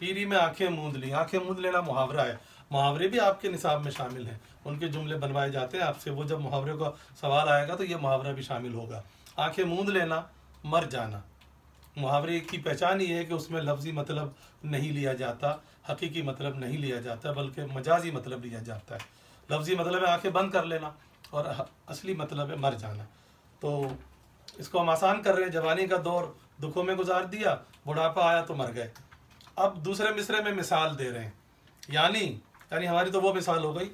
پیری میں آنکھیں موند لی. آنکھیں موند لینا محاورہ ہے. محاورے بھی آپ کے نصاب میں شامل ہیں, ان کے جملے بنوائے جاتے ہیں آپ سے. وہ جب محاورے کا سوال آئے گا تو یہ محاورہ بھی شامل ہوگا. آنکھیں موند لینا, مر جانا. محاورے کی پہچان یہ ہے کہ اس میں لفظی مطلب نہیں لیا جاتا, حقیقی مطلب نہیں لیا جاتا, بلکہ مجازی مطلب لیا جاتا ہے. لفظی مطلب ہے آنکھیں بند کر لینا, اور اصلی مطلب ہے مر جانا. تو اس کو ہم آسان کر رہے ہیں. جوانی کا دور دکھوں میں گزار دیا, بڑھاپا آیا تو مر گئے. اب دوسرے مصرے میں مثال دے رہے ہیں. یعنی ہماری تو وہ مثال ہو گئی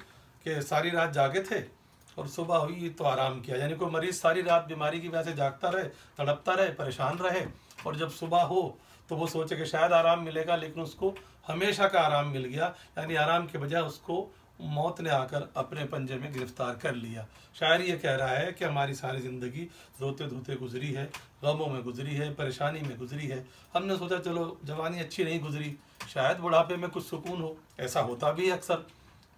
کہ ساری رات جاگے تھے اور صبح ہوئی تو آرام کیا. یعنی کوئی مریض ساری رات بیماری کی وجہ سے جاگتا رہے, تڑپتا رہے, پریشان رہے, اور جب صبح ہو تو وہ سوچے کہ شاید آرام ملے گا, لیکن اس کو ہمیشہ کا آرام مل گیا. یعنی آرام کے بجائے اس کو موت نے آ کر اپنے پنجے میں گرفتار کر لیا. شاعر یہ کہہ رہا ہے کہ ہماری ساری زندگی روتے دھوتے گزری ہے, غموں میں گزری ہے, پریشانی میں گزری ہے. ہم نے سوچا چلو جوانی اچھی نہیں گزری, شاید بڑھاپے میں کچھ سکون ہو. ایسا ہوتا بھی ہے اکثر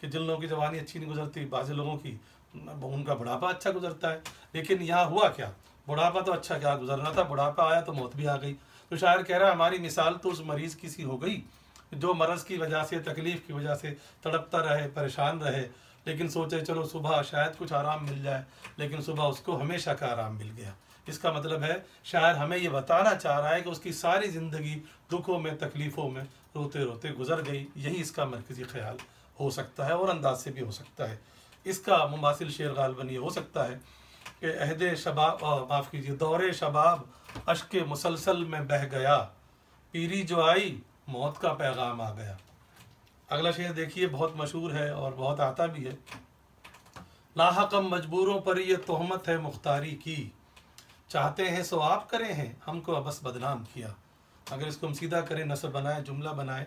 کہ جن لوگوں کی جوانی اچھی نہیں گزرتی, بعض لوگوں کی ان کا بڑھاپا اچھا گزرتا ہے. لیکن یہاں ہوا کیا, بڑھاپا تو اچھا کیا گزرنا تھا, بڑھاپا آیا تو موت بھی آ گئی. تو شاعر کہہ رہا ہے ہماری مثال تو اس مریض کی سی ہو گئی جو مرض کی وجہ سے, تکلیف کی وجہ سے تڑپتا رہے, پریشان رہے, لیکن سوچے چلو صبح شاید کچھ آرام مل جائے, لیکن صبح اس کو ہمیشہ کا آرام مل گیا. اس کا مطلب ہے شاعر ہمیں یہ بتانا چاہ رہا ہے کہ اس کی ساری زندگی دکھوں میں, تکلیفوں میں روتے روتے گزر گئی. یہی اس کا مرکزی خیال ہو سکتا ہے, اور انداز سے بھی ہو سکتا ہے. اس کا مماثل شعر غالباً یہ ہو سکتا ہے کہ عہد شباب, معاف کیجیے, دور شباب اشک مسلسل میں بہہ گیا, پیری جو آئی موت کا پیغام آ گیا. اگلا شعر دیکھیے, بہت مشہور ہے اور بہت آتا بھی ہے. لاحقم مجبوروں پر یہ تہمت ہے مختاری کی, چاہتے ہیں سو آپ کرے ہیں, ہم کو بس بدنام کیا. اگر اس کو ہم سیدھا کریں, نثر بنائیں, جملہ بنائیں,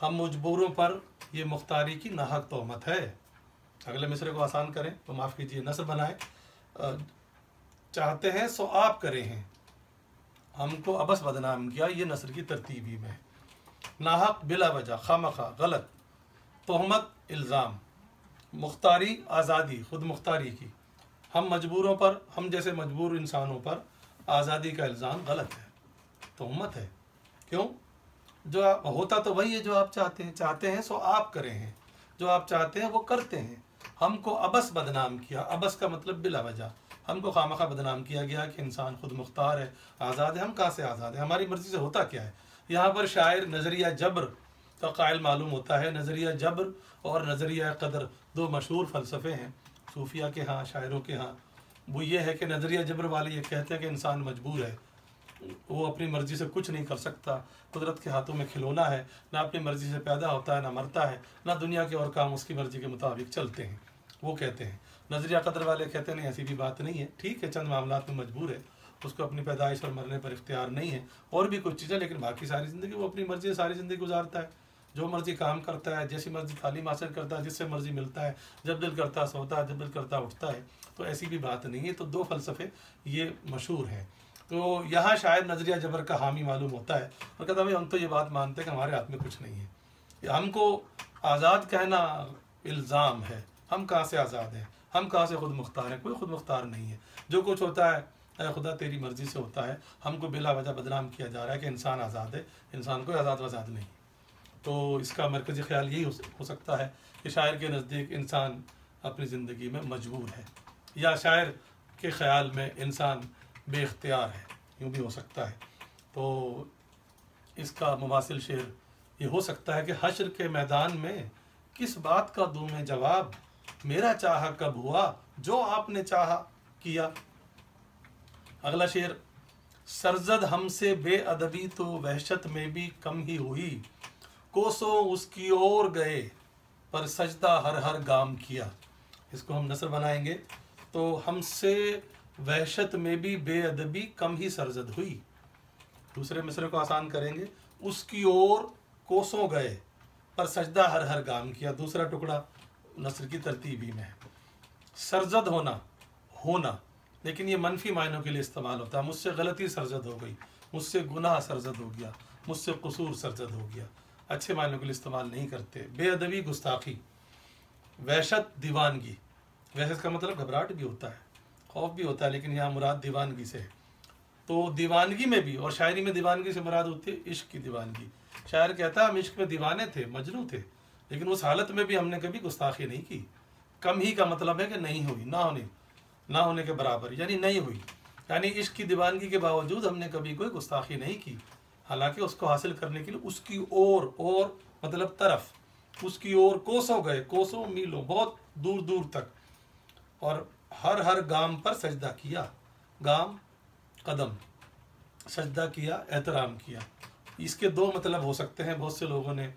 ہم مجبوروں پر یہ مختاری کی ناحق تہمت ہے. اگلے مصرے کو آسان کریں تو معاف کیجیے, نثر بنائیں, چاہتے ہیں سو آپ کرے ہیں, ہم کو ابس بدنام کیا. یہ نثر کی ترتیب ہی میں. ناحق بلا وجہ, خامخواہ, غلط. تہمت الزام. مختاری آزادی, خود مختاری کی. ہم مجبوروں پر, ہم جیسے مجبور انسانوں پر آزادی کا الزام غلط ہے, تہمت ہے. کیوں؟ جو ہوتا تو وہی ہے جو آپ چاہتے ہیں. چاہتے ہیں سو آپ کرے ہیں, جو آپ چاہتے ہیں وہ کرتے ہیں. ہم کو ابس بدنام کیا. ابس کا مطلب بلا وجہ. ہم کو خامخواہ بدنام کیا گیا کہ انسان خود مختار ہے, آزاد ہے. ہم کہاں سے آزاد ہیں؟ ہماری مرضی سے ہوتا کیا ہے؟ یہاں پر شاعر نظریہ جبر کا قائل معلوم ہوتا ہے. نظریہ جبر اور نظریہ قدر دو مشہور فلسفے ہیں صوفیہ کے ہاں, شاعروں کے ہاں. وہ یہ ہے کہ نظریہ جبر والے یہ کہتے ہیں کہ انسان مجبور ہے, وہ اپنی مرضی سے کچھ نہیں کر سکتا, قدرت کے ہاتھوں میں کھلونا ہے, نہ اپنی مرضی سے پیدا ہوتا ہے, نہ مرتا ہے, نہ دنیا کے اور کام اس کی مرضی کے مطابق چلتے ہیں. وہ کہتے ہیں. نظریہ قدر والے کہتے ہیں نہیں, ایسی بھی بات نہیں ہے, ٹھیک ہے چند معاملات میں مجبور ہے, اس کو اپنی پیدائش اور مرنے پر اختیار نہیں ہے, اور بھی کچھ چیزیں, لیکن باقی ساری زندگی وہ اپنی مرضی سے ساری زندگی گزارتا ہے. جو مرضی کام کرتا ہے, جیسی مرضی تعلیم حاصل کرتا ہے, جس سے مرضی ملتا ہے, جب دل کرتا سوتا ہے, جب دل کرتا اٹھتا ہے. تو ایسی بھی بات نہیں ہے. تو دو فلسفے یہ مشہور ہیں. تو یہاں شاید نظریہ جبر کا حامی معلوم ہوتا ہے اور کہتا ہے بھائی ہم تو یہ بات مانتے ہیں کہ ہمارے ہاتھ میں کچھ نہیں ہے, ہم کو آزاد کہنا الزام ہے. ہم کہاں سے آزاد ہیں؟ ہم کہاں سے خود مختار ہیں؟ کوئی خود مختار نہیں ہے. جو کچھ ہوتا ہے اے خدا تیری مرضی سے ہوتا ہے. ہم کو بلا وجہ بدنام کیا جا رہا ہے کہ انسان آزاد ہے. انسان کوئی آزاد وزاد نہیں. تو اس کا مرکزی خیال یہی ہو سکتا ہے کہ شاعر کے نزدیک انسان اپنی زندگی میں مجبور ہے, یا شاعر کے خیال میں انسان بے اختیار ہے, یوں بھی ہو سکتا ہے. تو اس کا مماثل شعر یہ ہو سکتا ہے کہ حشر کے میدان میں کس بات کا دوں میں جواب, میرا چاہا کب ہوا جو آپ نے چاہا کیا. اگلا شعر, سرزد ہم سے بے ادبی تو وحشت میں بھی کم ہی ہوئی, کوسوں اس کی اور گئے پر سجدہ ہر ہر گام کیا. اس کو ہم نثر بنائیں گے تو ہم سے وحشت میں بھی بے ادبی کم ہی سرزد ہوئی. دوسرے مصرے کو آسان کریں گے, اس کی اور کوسوں گئے پر سجدہ ہر ہر گام کیا. دوسرا ٹکڑا نثر کی ترتیب ہی میں ہے. سرزد ہونا, لیکن یہ منفی معنوں کے لیے استعمال ہوتا ہے. مجھ سے غلطی سرزد ہو گئی, مجھ سے گناہ سرزد ہو گیا, مجھ سے قصور سرزد ہو گیا. اچھے معنوں کے لیے استعمال نہیں کرتے. بے ادبی گستاخی. وحشت دیوانگی. وحشت کا مطلب گھبراہٹ بھی ہوتا ہے, خوف بھی ہوتا ہے, لیکن یہاں مراد دیوانگی سے ہے. تو دیوانگی میں بھی، اور شاعری میں دیوانگی سے مراد ہوتی ہے عشق کی دیوانگی. شاعر کہتا ہے ہم عشق میں دیوانے تھے، مجنوں تھے، لیکن اس حالت میں بھی ہم نے کبھی گستاخی نہیں کی. کم ہی کا مطلب ہے کہ نہیں ہوئی، نہ ہونے کے برابر، یعنی نہیں ہوئی. یعنی عشق کی دیوانگی کے باوجود ہم نے کبھی کوئی گستاخی نہیں کی، حالانکہ اس کو حاصل کرنے کے لیے اس کی اور مطلب طرف، اس کی اور کوسوں گئے، کوسوں میلوں، بہت دور دور تک، اور ہر گام پر سجدہ کیا. گام قدم، سجدہ کیا، احترام کیا. اس کے دو مطلب ہو سکتے ہیں. بہت سے لوگوں نے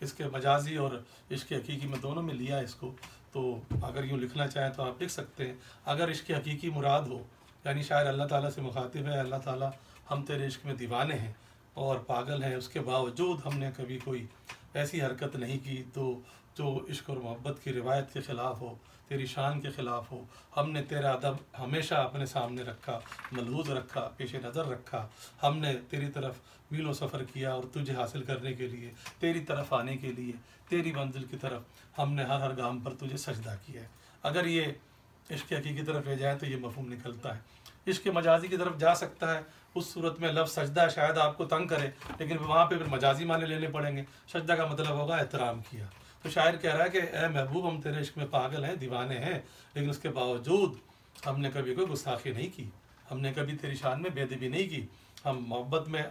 اس کے مجازی اور عشق حقیقی میں دونوں میں لیا اس کو. تو اگر یوں لکھنا چاہیں تو آپ لکھ سکتے ہیں. اگر عشق حقیقی مراد ہو، یعنی شاعر اللہ تعالیٰ سے مخاطب ہے، اللہ تعالیٰ ہم تیرے عشق میں دیوانے ہیں اور پاگل ہیں، اس کے باوجود ہم نے کبھی کوئی ایسی حرکت نہیں کی تو جو عشق اور محبت کی روایت کے خلاف ہو، تیری شان کے خلاف ہو. ہم نے تیرا ادب ہمیشہ اپنے سامنے رکھا، ملحوظ رکھا، پیش نظر رکھا. ہم نے تیری طرف میل و سفر کیا اور تجھے حاصل کرنے کے لیے، تیری طرف آنے کے لیے، تیری منزل کی طرف ہم نے ہر گام پر تجھے سجدہ کیا ہے. اگر یہ عشق حقیقی کی طرف لے جائیں تو یہ مفہوم نکلتا ہے. عشق مجازی کی طرف جا سکتا ہے. اس صورت میں لفظ سجدہ شاید آپ کو تنگ کرے، لیکن وہاں پہ پھر مجازی معنی لینے پڑیں گے. سجدہ کا مطلب ہوگا احترام کیا. تو شاعر کہہ رہا ہے کہ اے محبوب ہم تیرے عشق میں پاگل ہیں، دیوانے ہیں، لیکن اس کے باوجود ہم نے کبھی کوئی گستاخی نہیں کی، ہم نے کبھی تیری شان میں بے ادبی نہیں کی. ہم محبت میں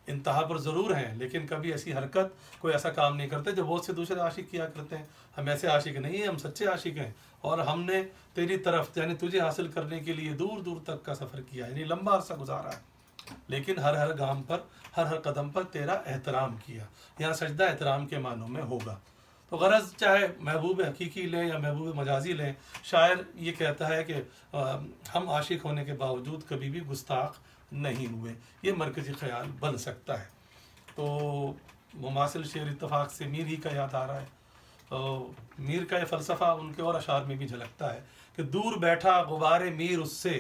انتہا پر ضرور ہیں، لیکن کبھی ایسی حرکت، کوئی ایسا کام نہیں کرتے جو بہت سے دوسرے عاشق کیا کرتے ہیں. ہم ایسے عاشق نہیں ہیں، ہم سچے عاشق ہیں، اور ہم نے تیری طرف یعنی تجھے حاصل کرنے کے لیے دور دور تک کا سفر کیا، یعنی لمبا عرصہ گزارا ہے، لیکن ہر گام پر، ہر قدم پر تیرا احترام کیا. یہاں سجدہ احترام کے معنوں میں ہوگا. تو غرض چاہے محبوب حقیقی لیں یا محبوب مجازی لیں، شاعر یہ کہتا ہے کہ ہم عاشق ہونے کے باوجود کبھی بھی گستاخ نہیں ہوئے. یہ مرکزی خیال بن سکتا ہے. تو مماثل شعر اتفاق سے میر ہی کا یاد آ رہا ہے. میر کا یہ فلسفہ ان کے اور اشعار میں بھی جھلکتا ہے کہ دور بیٹھا غبار میر اس سے،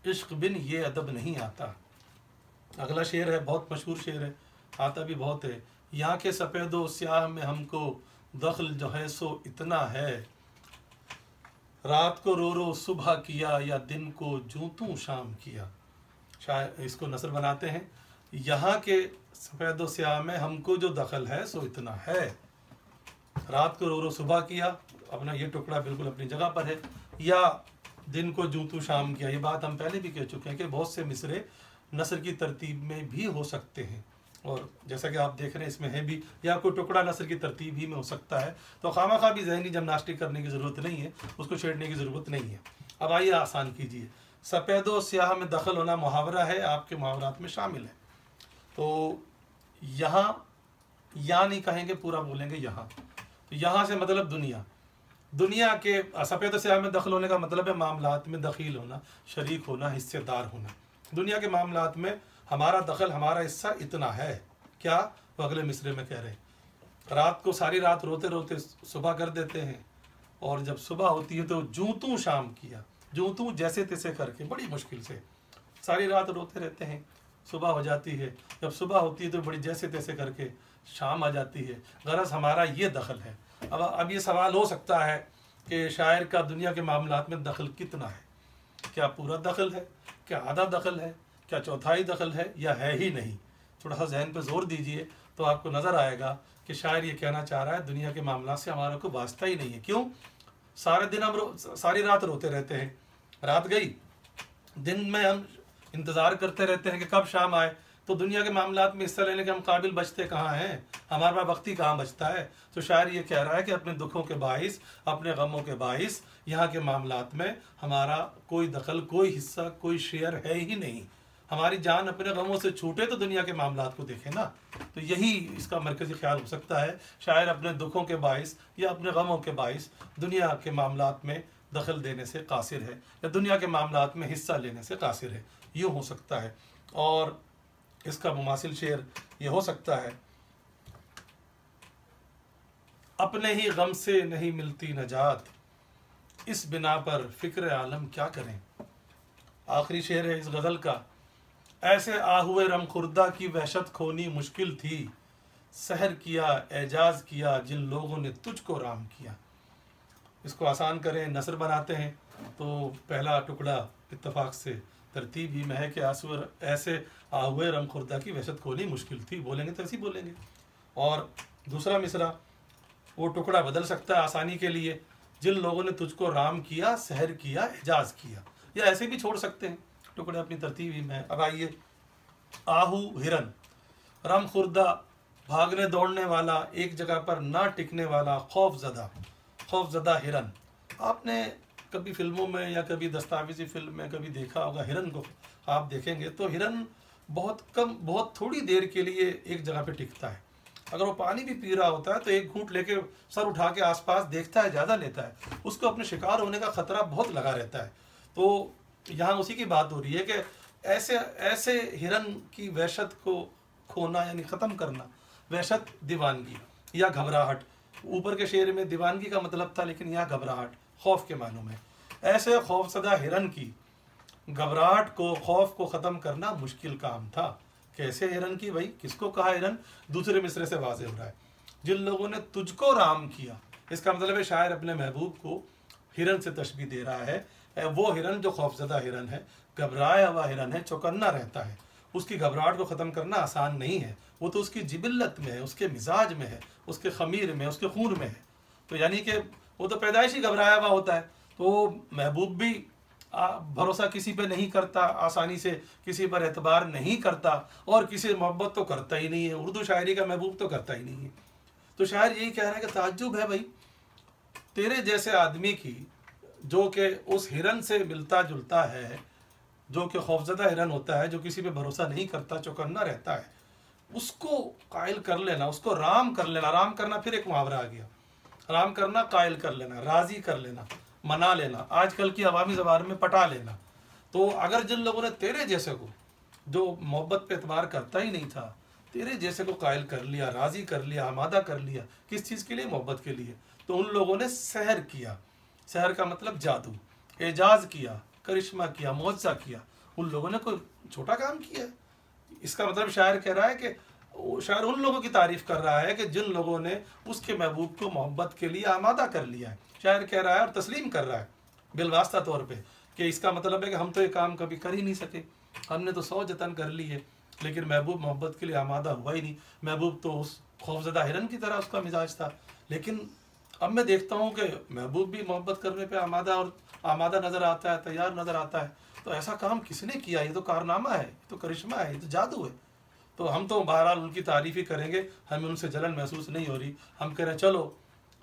عشق بن یہ ادب نہیں آتا. اگلا شعر ہے، بہت مشہور شعر ہے، آتا بھی بہت ہے. یہاں کے سفید و سیاہ میں ہم کو دخل جو ہے سو اتنا ہے، رات کو رو رو صبح کیا یا دن کو جوں توں شام کیا. شاید اس کو نثر بناتے ہیں، یہاں کے سفید و سیاہ میں ہم کو جو دخل ہے سو اتنا ہے، رات کو رو رو صبح کیا، اپنا یہ ٹکڑا بالکل اپنی جگہ پر ہے، یا دن کو جوں توں شام کیا. یہ بات ہم پہلے بھی کہہ چکے ہیں کہ بہت سے مصرے نثر کی ترتیب میں بھی ہو سکتے ہیں، اور جیسا کہ آپ دیکھ رہے ہیں اس میں ہے بھی، یا کوئی ٹکڑا نثر کی ترتیب ہی میں ہو سکتا ہے. تو خواہ بھی ذہنی جمناسٹک کرنے کی ضرورت نہیں ہے، اس کو چھیڑنے کی ضرورت نہیں ہے. اب آئیے آسان کیجیے. سفید و سیاہ میں دخل ہونا محاورہ ہے، آپ کے محاورات میں شامل ہے. تو یہاں نہیں کہیں گے، پورا بولیں گے یہاں. تو یہاں سے مطلب دنیا کے سفید و سیاہ میں دخل ہونے کا مطلب ہے معاملات میں دخیل ہونا، شریک ہونا، حصے دار ہونا. دنیا کے معاملات میں ہمارا دخل، ہمارا حصہ اتنا ہے. کیا؟ وہ اگلے مصرے میں کہہ رہے ہیں، رات کو ساری رات روتے روتے صبح کر دیتے ہیں، اور جب صبح ہوتی ہے تو جوں توں شام کیا. جوں توں جیسے تیسے کر کے، بڑی مشکل سے ساری رات روتے رہتے ہیں، صبح ہو جاتی ہے، جب صبح ہوتی ہے تو بڑی جیسے تیسے کر کے شام آ جاتی ہے. غرض ہمارا یہ دخل ہے. اب یہ سوال ہو سکتا ہے کہ شاعر کا دنیا کے معاملات میں دخل کتنا ہے؟ کیا پورا دخل ہے؟ کیا آدھا دخل ہے؟ کیا چوتھائی دخل ہے؟ یا ہے ہی نہیں؟ تھوڑا سا ذہن پہ زور دیجئے تو آپ کو نظر آئے گا کہ شاعر یہ کہنا چاہ رہا ہے دنیا کے معاملات سے ہمارا کوئی واسطہ ہی نہیں ہے. کیوں؟ سارے دن ہم ساری رات روتے رہتے ہیں، رات گئی، دن میں ہم انتظار کرتے رہتے ہیں کہ کب شام آئے. تو دنیا کے معاملات میں حصہ لینے کے ہم قابل بچتے کہاں ہیں؟ ہمارے پاس وقت ہی کہاں بچتا ہے؟ تو شاعر یہ کہہ رہا ہے کہ اپنے دکھوں کے باعث، اپنے غموں کے باعث یہاں کے معاملات میں ہمارا کوئی دخل، کوئی حصہ، کوئی شیئر ہے ہی نہیں. ہماری جان اپنے غموں سے چھوٹے تو دنیا کے معاملات کو دیکھیں نا. تو یہی اس کا مرکزی خیال ہو سکتا ہے. شاعر اپنے دکھوں کے باعث یا اپنے غموں کے باعث دنیا کے معاملات میں دخل دینے سے قاصر ہے، یا دنیا کے معاملات میں حصہ لینے سے قاصر ہے. یوں ہو سکتا ہے. اور اس کا مماثل شعر یہ ہو سکتا ہے، اپنے ہی غم سے نہیں ملتی نجات، اس بنا پر فکر عالم کیا کریں. آخری شعر ہے اس غزل کا، ایسے آہوئے رم خوردہ کی وحشت کھونی مشکل تھی، سحر کیا اعجاز کیا جن لوگوں نے تجھ کو رام کیا. اس کو آسان کریں، نثر بناتے ہیں تو پہلا ٹکڑا اتفاق سے ترتیب ہی میں ہے کہ ایسے آہوئے رم خوردہ کی وحشت کھولنی مشکل تھی، بولیں گے تو ایسے ہی بولیں گے۔ اور دوسرا مصرع، وہ ٹکڑا بدل سکتا ہے آسانی کے لیے، جن لوگوں نے تجھ کو رام کیا، سحر کیا، اعجاز کیا، یا ایسے بھی چھوڑ سکتے ہیں ٹکڑے اپنی ترتیب ہی میں۔ اب آئیے، آہو ہرن، رم خوردہ بھاگنے دوڑنے والا، ایک جگہ پر نہ ٹکنے والا، خوف زدہ ہرن۔ آپ نے کبھی فلموں میں یا کبھی دستاویزی فلم میں کبھی دیکھا ہوگا، ہرن کو آپ دیکھیں گے تو ہرن بہت تھوڑی دیر کے لیے ایک جگہ پہ ٹکتا ہے۔ اگر وہ پانی بھی پی رہا ہوتا ہے تو ایک گھونٹ لے کے سر اٹھا کے آس پاس دیکھتا ہے، زیادہ لیتا ہے، اس کو اپنے شکار ہونے کا خطرہ بہت لگا رہتا ہے۔ تو یہاں اسی کی بات ہو رہی ہے کہ ایسے ہرن کی وحشت کو کھونا یعنی ختم کرنا، وحشت دیوانگی یا گھبراہٹ۔ اوپر کے شعر میں دیوانگی کا مطلب تھا، لیکن یہاں گھبراہٹ خوف کے معنوں میں۔ ایسے خوف زدہ ہرن کی گھبراہٹ کو، خوف کو ختم کرنا مشکل کام تھا۔ کیسے ہرن کی؟ بھائی کس کو کہا ہرن؟ دوسرے مصرعے سے واضح ہو رہا ہے، جن لوگوں نے تجھ کو رام کیا۔ اس کا مطلب ہے شاعر اپنے محبوب کو ہرن سے تشبیہ دے رہا ہے، وہ ہرن جو خوف زدہ ہرن ہے، گھبرایا ہوا ہرن ہے، چوکنا رہتا ہے۔ اس کی گھبراہٹ کو ختم کرنا آسان نہیں ہے، وہ تو اس کی جبلت میں ہے، اس کے مزاج میں ہے، اس کے خمیر میں، اس کے خون میں ہے۔ تو یعنی کہ وہ تو پیدائشی گھبرایا ہوا ہوتا ہے۔ تو محبوب بھی بھروسہ کسی پہ نہیں کرتا، آسانی سے کسی پر اعتبار نہیں کرتا، اور کسی محبت تو کرتا ہی نہیں ہے۔ اردو شاعری کا محبوب تو کرتا ہی نہیں ہے۔ تو شاعر یہی کہہ رہا ہے کہ تعجب ہے بھائی تیرے جیسے آدمی کی، جو کہ اس ہرن سے ملتا جلتا ہے، جو کہ خوفزدہ ہرن ہوتا ہے، جو کسی پہ بھروسہ نہیں کرتا، چوکنا رہتا ہے، اس کو قائل کر لینا، اس کو رام کر لینا۔ رام کرنا پھر ایک محاورہ آ گیا، رام کرنا، قائل کر لینا، راضی کر لینا، منا لینا، آج کل کی عوامی زبان میں پٹا لینا۔ تو اگر جن لوگوں نے تیرے جیسے کو، جو محبت پہ اعتبار کرتا ہی نہیں تھا، تیرے جیسے کو قائل کر لیا، راضی کر لیا، آمادہ کر لیا، کس چیز کے لیے؟ محبت کے لیے، تو ان لوگوں نے سحر کیا۔ سحر کا مطلب جادو، اعجاز کیا، کرشمہ کیا، معجزہ کیا۔ ان لوگوں نے کوئی چھوٹا کام کیا ہے؟ اس کا مطلب شاعر کہہ رہا ہے کہ شاعر ان لوگوں کی تعریف کر رہا ہے کہ جن لوگوں نے اس کے محبوب کو محبت کے لیے آمادہ کر لیا ہے۔ شاعر کہہ رہا ہے اور تسلیم کر رہا ہے بالواسطہ طور پہ کہ اس کا مطلب ہے کہ ہم تو یہ کام کبھی کر ہی نہیں سکے، ہم نے تو 100 جتن کر لی ہے، لیکن محبوب محبت کے لیے آمادہ ہوا ہی نہیں۔ محبوب تو اس خوفزدہ ہرن کی طرح اس کا مزاج تھا، لیکن اب میں دیکھتا ہوں کہ محبوب بھی محبت کرنے پہ آمادہ نظر آتا ہے، تیار نظر آتا ہے۔ تو ایسا کام کس نے کیا؟ یہ تو کارنامہ ہے، یہ تو کرشمہ ہے، یہ تو جادو ہے۔ تو ہم تو بہرحال ان کی تعریف ہی کریں گے، ہمیں ان سے جلن محسوس نہیں ہو رہی۔ ہم کہہ رہے ہیں چلو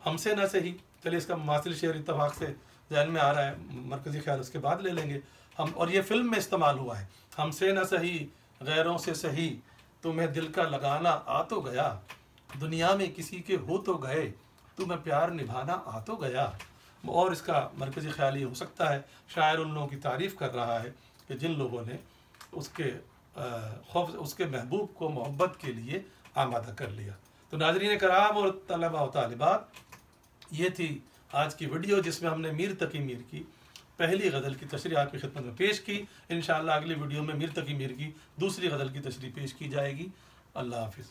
ہم سے نہ صحیح، چلیے اس کا مماثل شعر اتفاق سے ذہن میں آ رہا ہے، مرکزی خیال اس کے بعد لے لیں گے ہم، اور یہ فلم میں استعمال ہوا ہے۔ ہم سے نہ صحیح، غیروں سے صحیح، تمہیں دل کا لگانا آ تو گیا، دنیا میں کسی کے ہو تو گئے، تمہیں پیار نبھانا آ تو گیا۔ اور اس کا مرکزی خیال یہ ہو سکتا ہے، شاعر ان لوگوں کی تعریف کر رہا ہے کہ جن لوگوں نے اس کے محبوب کو محبت کے لیے آمادہ کر لیا۔ تو ناظرین کرام اور طلبہ و طالبات، یہ تھی آج کی ویڈیو جس میں ہم نے میر تقی میر کی پہلی غزل کی تشریح آپ کی خدمت میں پیش کی۔ انشاءاللہ اگلی ویڈیو میں میر تقی میر کی دوسری غزل کی تشریح پیش کی جائے گی۔ اللہ حافظ۔